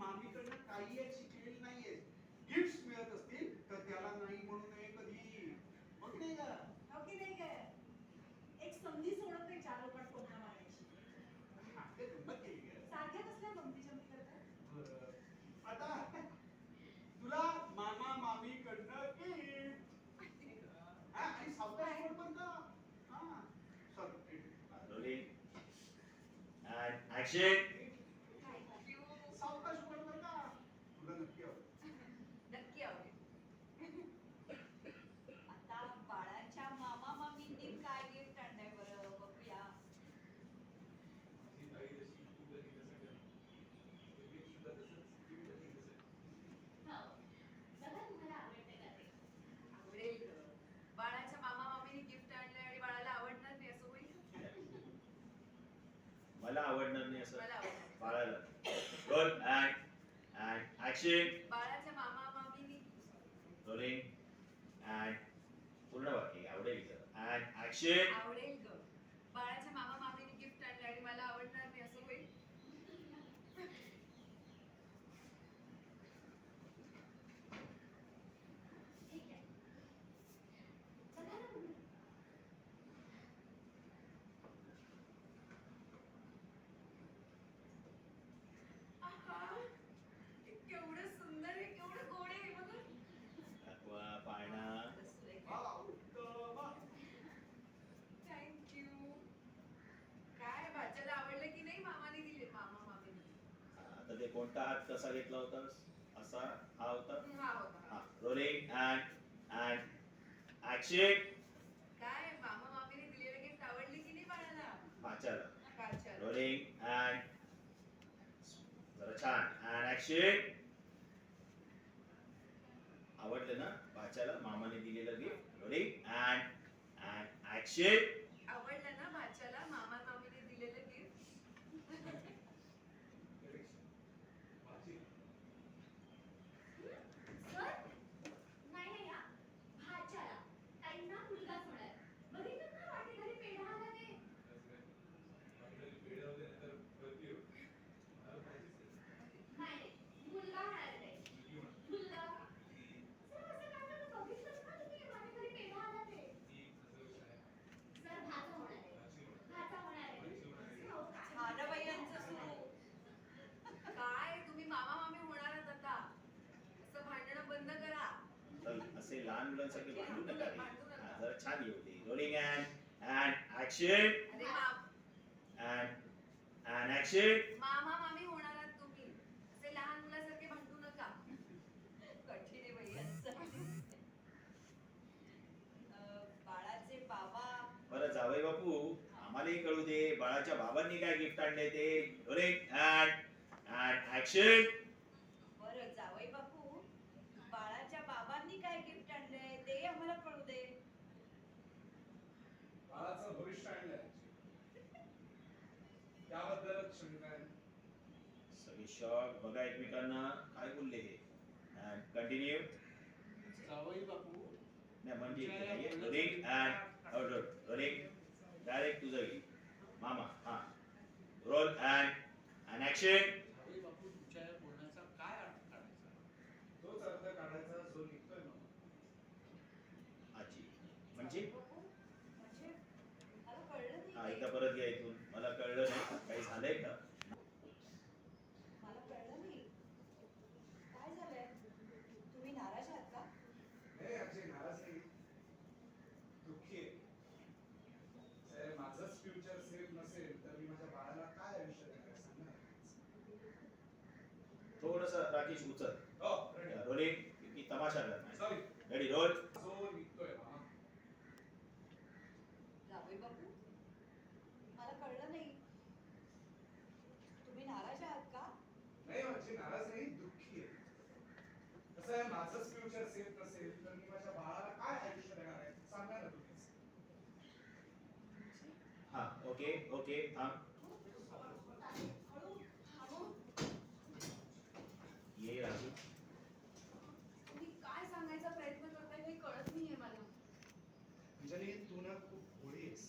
मामीकडनं काही एक शिकलेली नाहीये. गिफ्ट मिळत असतील तर त्याला नाही म्हणू नये कधी. मग नाही का? हो की नाही काय? एक संधी सोडत नाही चार लोकांत टोमणा मारायची. गंमत केली ग. सारख्या कसल्या गमतीच्या मी करतात. आता तुला मामा मामी कडनं गिफ्ट. आणि सावकाश कोण पण का? हा सॉरी. Rolling and action. सावकाश कोण पण का? तुला नक्की आवडेल. नक्की आवडेल. आता बाळाच्या मामा मामींनी काय गिफ्ट आणलंय बरं बघूया. आवडेल ग. बाळाच्या मामा मामीने गिफ्ट आणलंय आणि बाळाला आवडणार नाही असं होईल. मला आवडणार नाही असं मला आवडणार. बाळाला. Roll and action. बाळाच्या मामा मामीने रोलिंग अँड पूर्ण वाक्य आवडेल का? And action. आवडेल ग. बाळाच्या मामा मामीने गिफ्ट आणलं आणि मला आवडणार नाही असं होईल. ठीक आहे. चला ना मग. आहा, हे केवढं सुंदर आहे, केवढं गोड आहे बघा. अक्वा पाळणा. थँक्यू. काय भाच्याला आवडलं की नाही मामाने दिले मामा मामीने. आता ते कोणता हात कसा घेतला होतास? असा हा होता. हा होता. हा रोलिंग अँड ऍक्शन. काय मामा मामीने दिलेलं गिफ्ट आवडले की नाही बाळाला? भाच्याला. भाच्याला. रोलिंग अँड जरा छान अँड ऍक्शन. आवडलं ना भाच्याला मामाने दिलेलं गिफ्ट? Rolling and action. आवडलं ना भाच्याला मामा मामीने दिलेलं गिफ्ट? सर नाही नाही हा भाच्याला ताईंना मुलगाच होणार. बघितलं ना वाटेघरी पेढा आला ते. नाही मुलगा होणार आहे. मुलगा सर असं काय झालं बघितलं ना तुम्ही वाटेघरी पेढा आला ते. सर भाचा होणार आहे. भाचा होणार आहे. झालं बाई यांचं सुरू. काय तुम्ही मामा मामी होणार आहात आता? असं भांडणं बंद करा. तर असे लहान मुलांसारखे भांडू नका रे. हा, जरा छान येऊ दे. Rolling and action. अरे अँड ऍक्शन. मामा मामी होणार आहात तुम्ही. असे लहान मुलासारखे भांडू नका. कठीण आहे बाई यांचं. बाळाचे बाबा. बरं जावई बापू आम्हालाही कळू दे बाळाच्या बाबांनी काय गिफ्ट आणले ते. Rolling and action. बरं जावई बापू बाळाच्या बाबांनी काय गिफ्ट आणलंय ते आम्हाला कळू दे. बाळाचं भविष्य आणलंय. त्याबद्दलच शंका आहे. सगळे शॉक बघा एकमेकांना काय बोलले हे. कंटिन्यू. जावई बापू नाही म्हणजे रोलिंग रोलिंग डायरेक्ट तुझं घे. मामा हा रोल अँड ऍक्शन. जावई बापू तुमच्या या बोलण्याचा काय अर्थ काढायचा? तोच अर्थ काढायचा जो निघतोय ना. आजी म्हणजे म्हणजे मला कळलं हा नाही. एकदा परत घ्या इथून. मला कळलं नाही काही झालंय का? मला कळलं नाही. काय झालंय? तुम्ही नाराज आहात का? नाही अक्षय नाराज नाही. दुःखी आहे. जर माझंच फ्युचर सेफ नसेल तर मी माझ्या बाळाला काय आयुष्य देणार सांग ना. थोडस राकेश उचल. हो रेडी. रोलिंग की तमाशा करणार. सॉरी. Ready roll. जो निघतोय मामा. जावई बापू मला कळलं नाही. तुम्ही नाराज आहात का? नाही म्हणजे नाराज नाही दुःखी आहे. कसं आहे माझंच फ्युचर सेफ नसेल तर मी माझ्या बाळाला काय आयुष्य देणार आहे सांगा ना तुम्हीच. हा ओके थांब. ये राजू. तुम्ही काय सांगायचा प्रयत्न करताय हे कळत नाहीये मला. अंजली तू ना खूप भोळी आहेस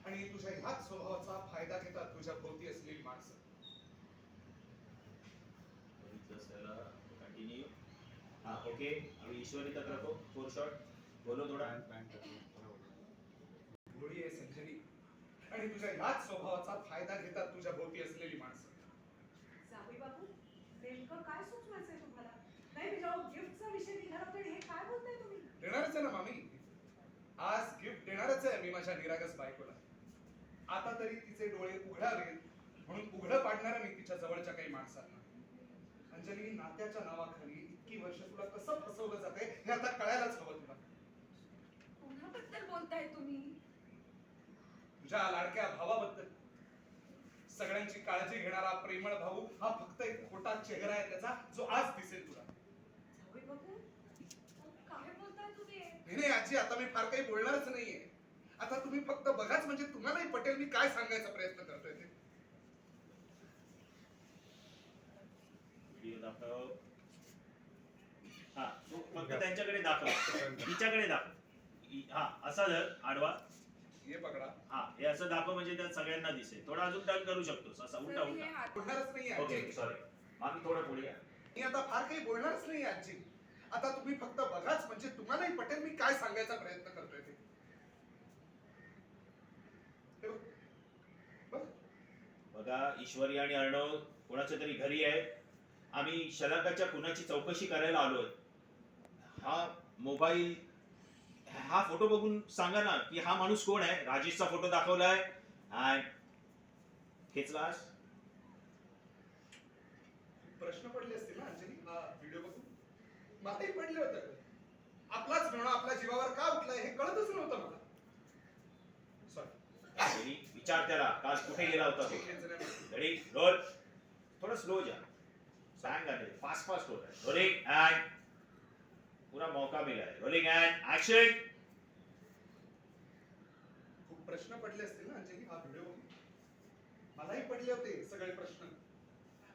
आणि तुझ्या ह्याच स्वभावाचा फायदा घेतात तुझ्या भोवती असलेली माणसं. बस त्याला कंटिन्यू. हाँ ओके, अभी ईश्वरी तक रखो, 4 शॉट. बोलो थोडा. गोडी आहे संजनी, आणि तुझ्या याच स्वभावाचा फायदा घेतात तुझ्या भोवती असलेली माणसं. जावई बापू, नेमकं काय सुचवायचंय तुम्हाला? नाही मी जेव्हा गिफ्टचा विषय निघाला तर हे काय बोलताय तुम्ही? देणारच आहे ना मामी, आज गिफ्ट देणारच आहे मी माझ्या निरागस बायकोला. आता तरी तिचे डोळे उघडावेत म्हणून उघडं पाडणार मी तिच्या जवळच्या काही माणसांना. अंजली, नात्याच्या नावाखाली इतकी वर्ष तुला कसं फसवलं जाते हे आता कळायलाच हवं तुला. कोणाबद्दल बोलताय तुम्ही? तुझ्या लाडक्या भावाबद्दल. सगळ्यांची काळजी घेणारा प्रेमळ भाऊ हा फक्त एक खोटा चेहरा आहे त्याचा, जो आज दिसेल तुला. जावई बापू, काय बोलताय तुम्ही? नाही नाही आजी, आता मी फार काही बोलणारच नाहीये. आता तुम्ही फक्त बघाच, म्हणजे तुम्हालाही पटेल मी काय सांगायचा प्रयत्न करतोय ते. व्हिडिओ दाखव. हा तो फक्त त्यांच्याकडे दाखव, तिच्याकडे दाखव. हा असा जर आडवा, हे पकडा. हा हे असं दाखव म्हणजे त्या सगळ्यांना दिसेल. थोडा अजून टर्न करू शकतोस, असा उलटा सर, हे उलटा. हात- बोलणारच नाहीये ओके आजी. सॉरी, मागे थोडं पुढे या. मी आता फार काही बोलणारच नाहीये आजी. आता तुम्ही फक्त बघाच, म्हणजे तुम्हालाही पटेल मी काय सांगायचा प्रयत्न करतोय ते. हे बघ. बघ. बघा, ईश्वरी आणि अर्णव कोणाच्या तरी घरी आहे. आम्ही शलाकाच्या खुनाची चौकशी करायला आलोय. हा मोबाईल, हा फोटो बघून सांगा ना की हा माणूस कोण आहे. राजेशचा फोटो दाखवलाय आणि खेचलास. प्रश्न पडले असतील ना अंजली हा व्हिडिओ बघून? मलाही पडले होते. आपलाच मेवणा आपल्या जीवावर का उठलाय हे कळतच नव्हतं मला. सॉरी. विचार त्याला काल कुठे गेला होता तो. ठीक आहे, जरा- रेडी रोल. थोड़ा स्लो जा. बैंग आने फास्ट फास्ट हो रहा है. रोलिंग एंड पूरा मौका मिला है. Rolling end action. खूप प्रश्न पडले असतील ना अंजली हा व्हिडिओ बघून? मलाही पडले होते सगळे प्रश्न.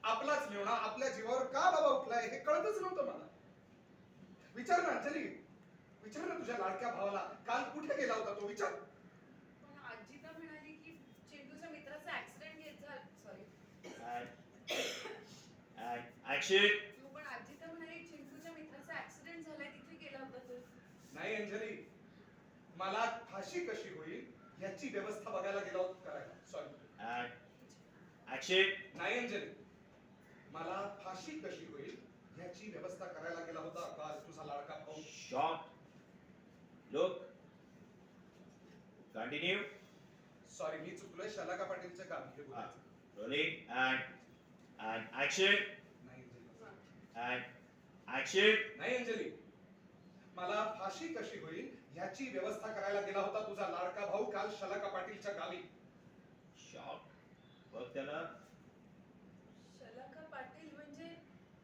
आपलाच मेवणा आपल्या जीवावर का बाबा उठलाय हे कळतच नव्हतं मला. विचार ना अंजली, विचार ना तुझ्या लाडक्या भावाला काल कुठे गेला होता तो, विचार. पण आजी तर म्हणाली की चेंडूच्या मित्राचा ऍक्सिडेंट झाला. सॉरी. End action. पण आजी तर म्हणाली चेंडूच्या मित्राचा ऍक्सिडेंट झालाय, तिथे गेला होता तो. नाही अंजली, मला फाशी कशी होईल याची व्यवस्था बघायला गेला होता करायला. सॉरी. End action. नाही अंजली, मला फाशी कशी होईल याची व्यवस्था करायला गेला होता काल तुझा लाडका भाऊ. शॉट. लुक. कंटिन्यू. सॉरी, मी चुकलोय. शलाका पाटीलच्या गावी हे बोलायचं. Rolling end action. नाही अंजली. End action. नाही अंजली, मला फाशी कशी होईल याची व्यवस्था करायला गेला होता तुझा लाडका भाऊ काल शलाका पाटीलच्या गावी. शॉट. बघ त्याला. शलाका पाटील म्हणजे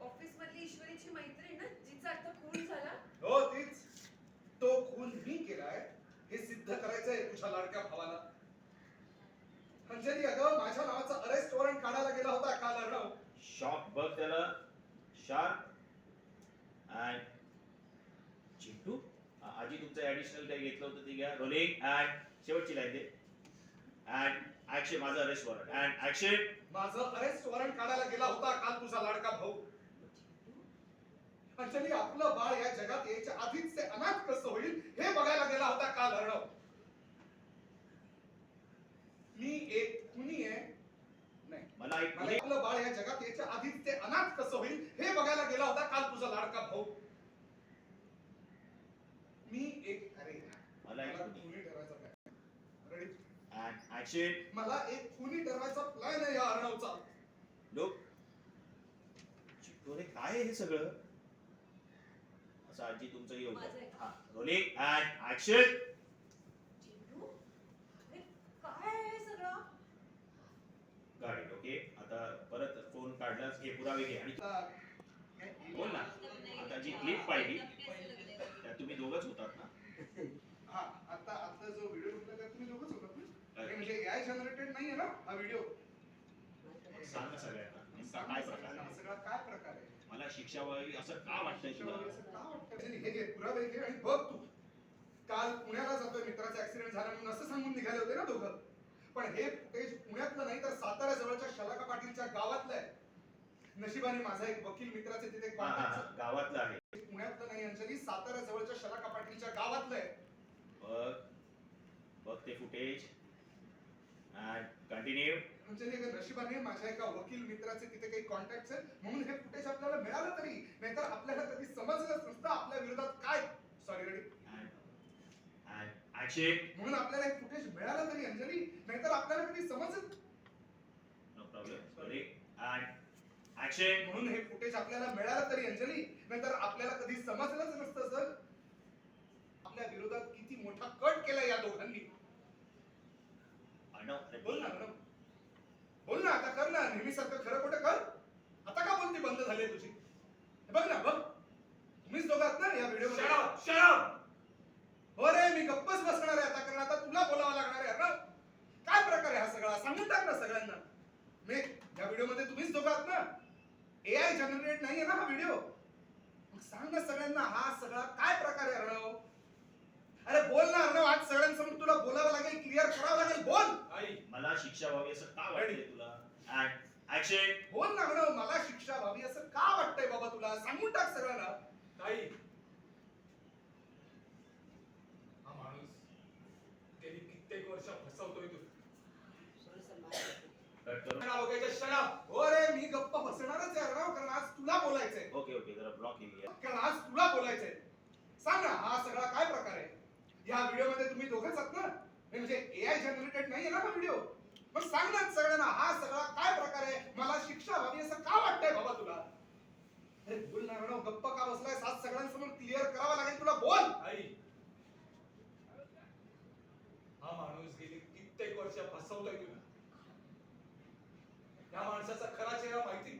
ऑफिस मधली ईश्वरीची मैत्रीण ना, जिचा आता खून झाला. हो तीच. तो खून मी केलाय हे सिद्ध करायचंय तुझ्या लाडक्या भावाला. अंजली अगं, माझ्या नावाचा अरेस्ट वॉरंट काढायला गेला होता काल अर्णव. शॉट. बघ त्याला. Sharp and Chintu. आजी तुमचं ऍडिशनल काही घेतलं होतं ते घ्या. रोलिंग एंड शेवटची लाईन दे. And action. माझं अरेस्ट वॉरंट एंड ऍक्शन. माझं अरेस्ट वॉरंट काढायला गेला होता काल तुझा लाडका भाऊ. अंजली, आपलं बाळ या जगात यायच्या आधीच ते अनाथ कसं होईल हे बघायला गेला होता काल अर्णव. मी एक खुनी आहे. नाही, मला एक मला आपलं बाळ या जगात यायच्या आधीच ते अनाथ कसं होईल हे बघायला गेला होता काल तुझा लाडका भाऊ. मी एक अरे मला एक मला खुनी. खुनी ठरवायचा प्लॅन. रेडी? End action. मला एक खुनी ठरवायचा प्लॅन आहे या अर्णवचा. लोक. चिंटू अरे काय आहे हे सगळं. असं आजी तुमचं येऊ. माझं आहे. हा. Rolling end action. चेंडू? अरे काय आहे हे सगळं? गाडी. ओके, आता परत फोन काढलास घे, पुरावे घे आणि आता बोल ना. आता जी क्लिप पाहिली त्यात तुम्ही दोघंच होतात ना. हा, आता जो व्हिडिओ बघला त्यात तुम्ही दोघंच होतात ना? काय? अरे म्हणजे एआय जनरेटेड नाहीये ना हा व्हिडिओ? सांग ना सगळ्यांना नेमका काय प्रकार हा आहे. सगळा काय प्रकार आहे? मला शिक्षा व्हावी असं का वाटतंय तुला. असं का वाटतं? हे घे, पुरावे घे आणि बघ तू. काल पुण्याला जातोय, मित्राचा ऍक्सिडेंट झाला म्हणून असं सांगून निघाले होते ना दोघं. पण हे फुटेज पुण्यातलं नाही तर सातारा जवळच्या शलाका पाटीलच्या गावातलं आहे. नशिबाने माझा एक वकील मित्राचे तिथे हा हा कॉन्टॅक्ट हा, गावातलं आहे. पुण्यातलं नाही अंजली, सातारा जवळच्या शलाका पाटीलच्या गावातलं आहे. बघ बघ ते फुटेज अँड कंटिन्यू. अंजली अगं, नशिबाने माझ्या एका वकील मित्राचे तिथे काही कॉन्टॅक्ट आहेत म्हणून हे फुटेज आपल्याला मिळालं तरी, नाहीतर आपल्याला कधी समजलंच नसतं आपल्या विरोधात काय सॉरी रेडी अँड ऍक्शन. म्हणून आपल्याला हे फुटेज मिळालं तरी अंजली, नाहीतर आपल्याला कधी समजत no problem. Ready and action. म्हणून हे फुटेज आपल्याला मिळालं तरी अंजली, नाहीतर आपल्याला कधी समजलंच नसतं सर आपल्या विरोधात किती मोठा कट केला या दोघांनी. अर्णव अरे बोल ना अर्णव, बोल ना, आता कर ना, नेहमीसारखं खरं खोटं कर. आता का बोलती बंद झाली तुझी? हे बघ ना, बघ तुम्हीच दोघात ना या व्हिडिओ मध्ये. हो रे, मी गप्पच बसणार आहे आता, कारण आता तुला बोलावं लागणार आहे अर्णव. काय प्रकार आहे हा सगळा, सांगून टाक ना सगळ्यांना. मी या व्हिडिओ मध्ये तुम्हीच दोघात ना, एआय जनरेट नाहीये ना हा व्हिडिओ. मग सांग ना सगळ्यांना हा सगळा काय प्रकार आहे अर्णव. अरे बोल ना अर्णव, आज सगळ्यांसमोर तुला बोलावं लागेल, क्लिअर करावं लागेल, बोल. मला शिक्षा व्हावी असं का वाटतंय तुला? And action. बोल ना अर्णव, मला शिक्षा व्हावी असं का वाटतंय बाबा तुला, सांगून टाक सगळ्यांना. ताई, हा माणूस गेली कित्येक वर्ष फसवतोय तू. कट करू. नावाच्या शराब. हो रे, मी गप्प बसणारच आहे अर्णव, कारण आज तुला बोलायचंय. ओके ओके जरा ब्लॉक केली आहे. कारण आज तुला बोलायचंय. सांग ना हा सगळा काय प्रकार आहे. या व्हिडिओ मध्ये तुम्ही दोघंच आहात ना, हे म्हणजे एआय जनरेटेड नाहीये ना हा व्हिडिओ. मग सांग ना सगळ्यांना हा सगळा काय प्रकार आहे, मला शिक्षा व्हावी असं का वाटतंय बाबा तुला. अरे बोल ना अर्णव, गप्प का बसलाय, आज सगळ्यांसमोर क्लिअर करावं लागेल तुला, बोल. ताई, हा माणूस गेली कित्येक वर्ष फसवतोय तुला. या माणसाचा खरा चेहरा माहिती.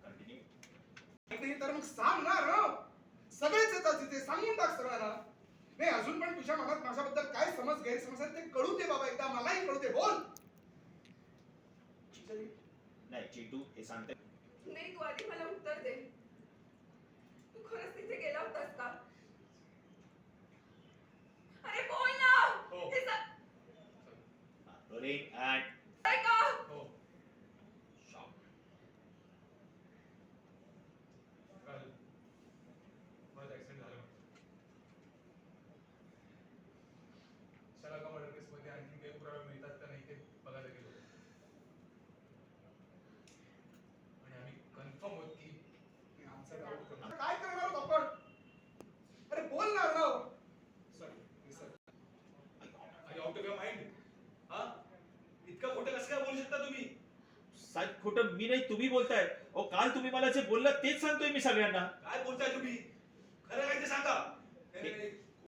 कंटिन्यू. नाही तर मग सांग ना अर्णव, सगळेच येतात तिथे, सांगून टाक सगळ्यांना. नाही अजून पण तुझ्या मनात माझ्याबद्दल काय समज गैरसमज आहे ते कळू दे बाबा, एकदा मलाही कळू दे, बोल. नाही चिंटू हे सांगते. नाही, तू आधी मला उत्तर दे. तू खरंच तिथे गेला होतास का? अरे बोल ना. हो. हे सा- रोलिंग अँड काय का? हो. काल माझं ऍक्सिडेंट झालं. शलाका मर्डर केस मध्ये आणखी काही पुरावे मिळतात का नाही ते बघायला गेलो. आणि आम्ही कन्फर्म होत की आमचा डाऊट कर. आता काय करणार आहोत आपण. अरे बोल ना Arnav. Sorry sir, are you out of your mind? हा, इतकं खोटं कसं काय बोलू शकता तुम्ही? साहेब खोटं मी नाही तुम्ही बोलताय. ओ काल तुम्ही मला जे बोललात तेच सांगतोय मी सगळ्यांना. काय बोलताय तुम्ही? खरं काय ते सांगा.